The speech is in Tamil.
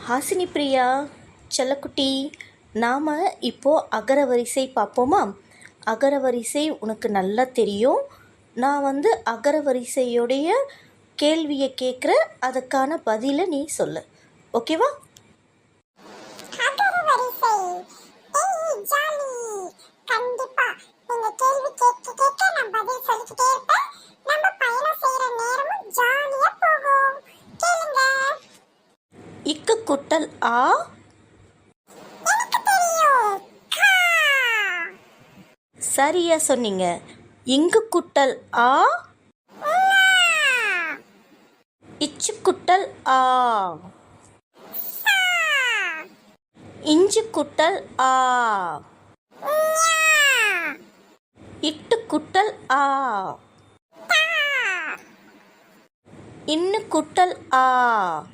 ஹாசினி பிரியா செல்லக்குட்டி, நாம் இப்போது அகரவரிசை பார்ப்போமா? அகரவரிசை உனக்கு நல்லா தெரியும். நான் அகரவரிசையுடைய கேள்வியை கேட்குறேன், அதுக்கான பதிலை நீ சொல்லு. ஓகேவா? இக்கு குட்டல் ஆ. சரியா சொன்னீங்க. இங்கு குட்டல் ஆ. இச்சு குட்டல் ஆ. இஞ்சு குட்டல் ஆ. இட்டு குட்டல் ஆ. இன்னு குட்டல் ஆ.